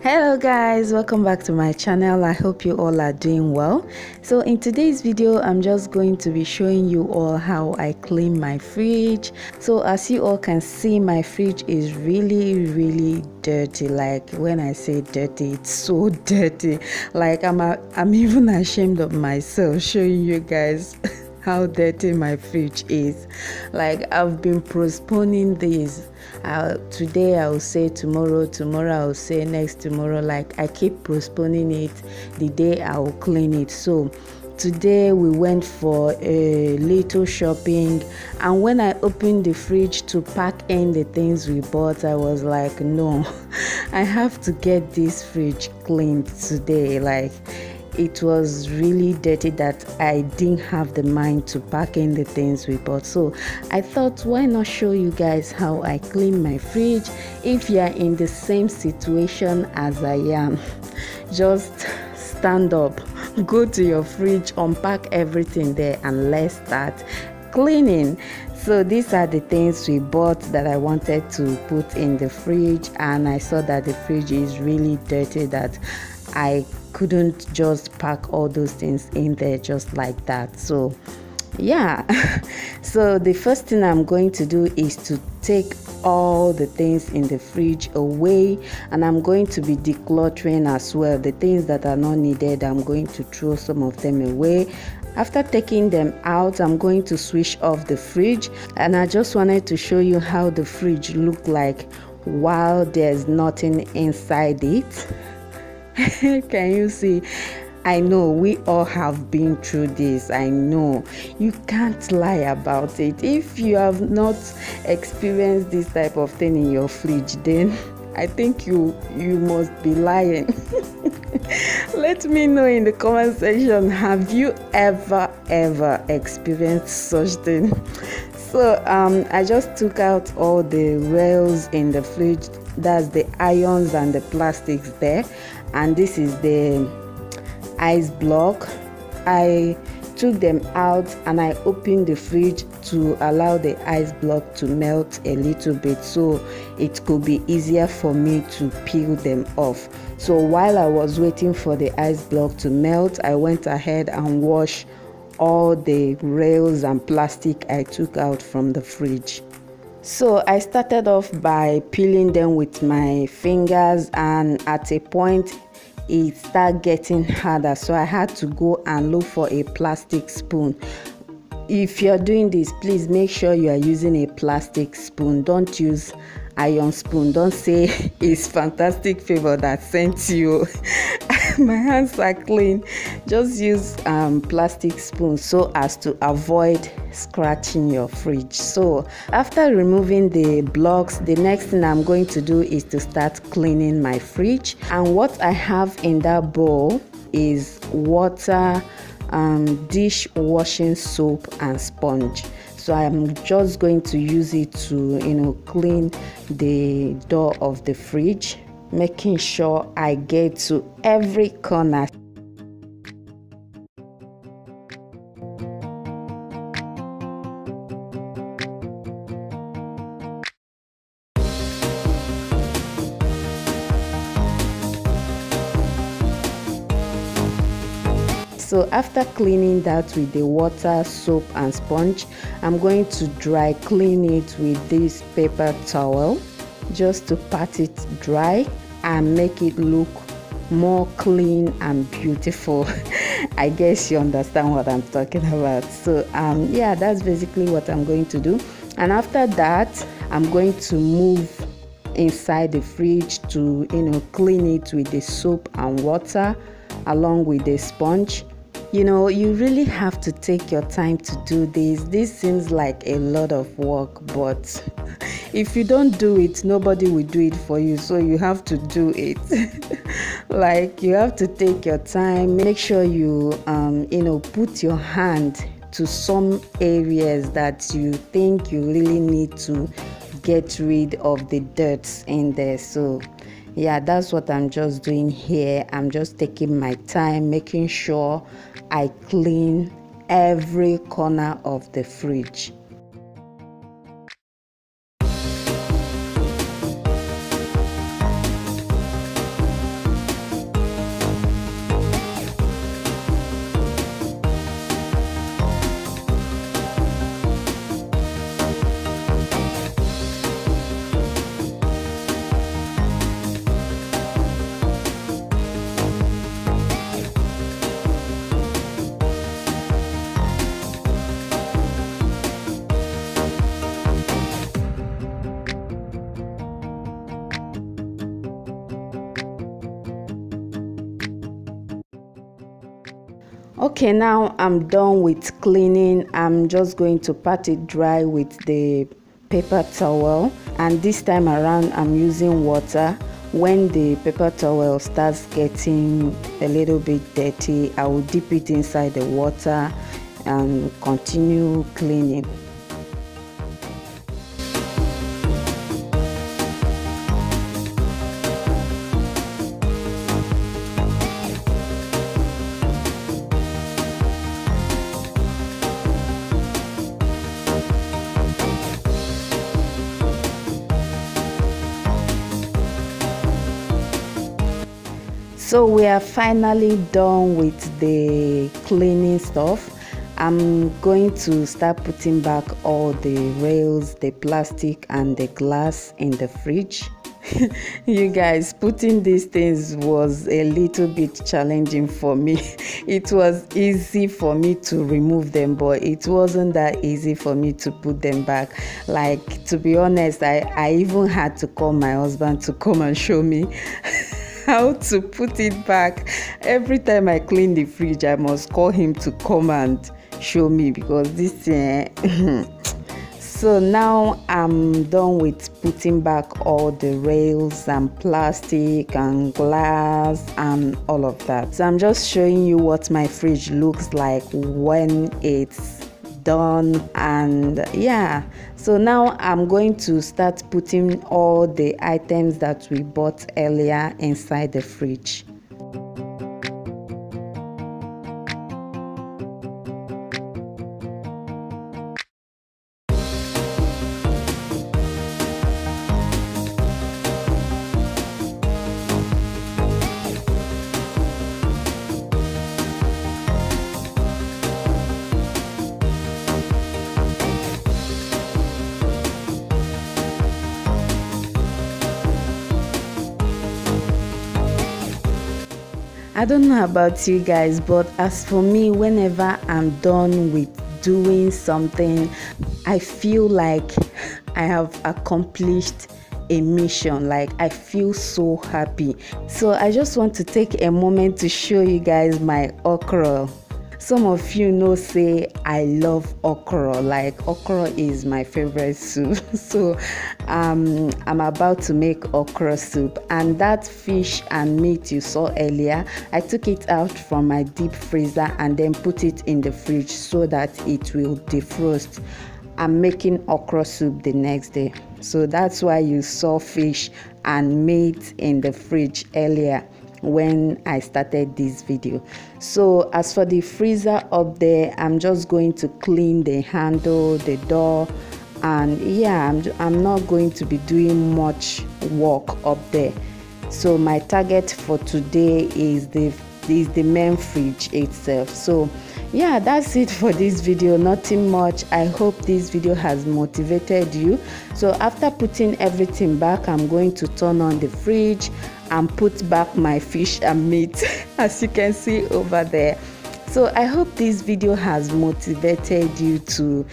Hello guys, welcome back to my channel. I hope you all are doing well. So in today's video I'm just going to be showing you all how I clean my fridge. So as you all can see, my fridge is really dirty. Like when I say dirty, it's so dirty. Like I'm even ashamed of myself showing you guys how dirty my fridge is. Like I've been postponing this. Today I will say tomorrow I will say next tomorrow. Like I keep postponing it the day I will clean it. So today we went for a little shopping, and when I opened the fridge to pack in the things we bought, I was like, no, I have to get this fridge cleaned today. Like it was really dirty that I didn't have the mind to pack in the things we bought. So I thought, why not show you guys how I clean my fridge? If you are in the same situation as I am, just stand up, go to your fridge, unpack everything there, and let's start cleaning. So these are the things we bought that I wanted to put in the fridge, and I saw that the fridge is really dirty that I couldn't just pack all those things in there just like that. So yeah, so the first thing I'm going to do is to take all the things in the fridge away, and I'm going to be decluttering as well. The things that are not needed, I'm going to throw some of them away. After taking them out, I'm going to switch off the fridge, and I just wanted to show you how the fridge looked like while there's nothing inside it. Can you see? I know we all have been through this. I know you can't lie about it. If you have not experienced this type of thing in your fridge, then I think you must be lying. Let me know in the comment section, have you ever experienced such thing? So I just took out all the rails in the fridge. That's the irons and the plastics there, and this is the ice block. I took them out and I opened the fridge to allow the ice block to melt a little bit so it could be easier for me to peel them off. So while I was waiting for the ice block to melt, I went ahead and washed all the rails and plastic I took out from the fridge. So I started off by peeling them with my fingers, and at a point it started getting harder, so I had to go and look for a plastic spoon. If you're doing this, please make sure you are using a plastic spoon. Don't use iron spoon. Don't say it's Fantastic Favor that sent you. My hands are clean. Just use plastic spoon so as to avoid scratching your fridge. So after removing the blocks, the next thing I'm going to do is to start cleaning my fridge. And what I have in that bowl is water, dish washing soap and sponge. So I'm just going to use it to clean the door of the fridge, making sure I get to every corner. So after cleaning that with the water, soap and sponge, I'm going to dry clean it with this paper towel just to pat it dry and make it look more clean and beautiful. I guess you understand what I'm talking about. So yeah, that's basically what I'm going to do. And after that, I'm going to move inside the fridge to clean it with the soap and water along with the sponge. You really have to take your time to do this. This seems like a lot of work, but if you don't do it, nobody will do it for you. So you have to do it. Like you have to take your time. Make sure you put your hand to some areas that you think you really need to get rid of the dirt in there. So yeah, that's what I'm just doing here. I'm just taking my time, making sure I clean every corner of the fridge. Okay, now I'm done with cleaning. I'm just going to pat it dry with the paper towel, and this time around I'm using water. When the paper towel starts getting a little bit dirty, I will dip it inside the water and continue cleaning. So we are finally done with the cleaning stuff. I'm going to start putting back all the rails, the plastic and the glass in the fridge. You guys, putting these things was a little bit challenging for me. It was easy for me to remove them, but it wasn't that easy for me to put them back. Like, to be honest, I even had to call my husband to come and show me how to put it back. Every time I clean the fridge, I must call him to come and show me, because this so now I'm done with putting back all the rails and plastic and glass and all of that. So I'm just showing you what my fridge looks like when it's done. And yeah, so now I'm going to start putting all the items that we bought earlier inside the fridge. I don't know about you guys, but as for me, whenever I'm done with doing something, I feel like I have accomplished a mission. Like, I feel so happy. So I just want to take a moment to show you guys my okra. Some of you know, say I love okra. Like, okra is my favorite soup. So I'm about to make okra soup, and that fish and meat you saw earlier, I took it out from my deep freezer and then put it in the fridge so that it will defrost. I'm making okra soup the next day, so that's why you saw fish and meat in the fridge earlier when I started this video. So as for the freezer up there, I'm just going to clean the handle, the door, and yeah, I'm not going to be doing much work up there. So my target for today is the main fridge itself. So yeah, that's it for this video. Nothing much. I hope this video has motivated you. So after putting everything back, I'm going to turn on the fridge and put back my fish and meat as you can see over there. So I hope this video has motivated you to,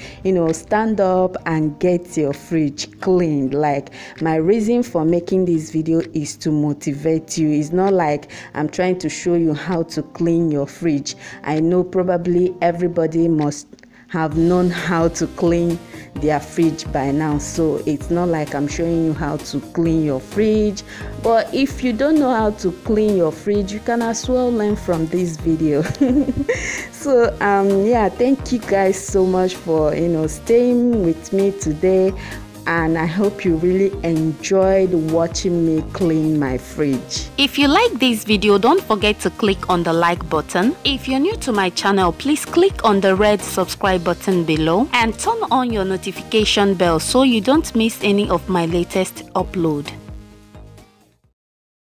stand up and get your fridge cleaned. Like, my reason for making this video is to motivate you. It's not like I'm trying to show you how to clean your fridge. I know probably everybody must have known how to clean their fridge by now, so it's not like I'm showing you how to clean your fridge. But if you don't know how to clean your fridge, you can as well learn from this video. So yeah, thank you guys so much for staying with me today, and I hope you really enjoyed watching me clean my fridge. If you like this video, don't forget to click on the like button. If you're new to my channel, please click on the red subscribe button below and turn on your notification bell so you don't miss any of my latest upload.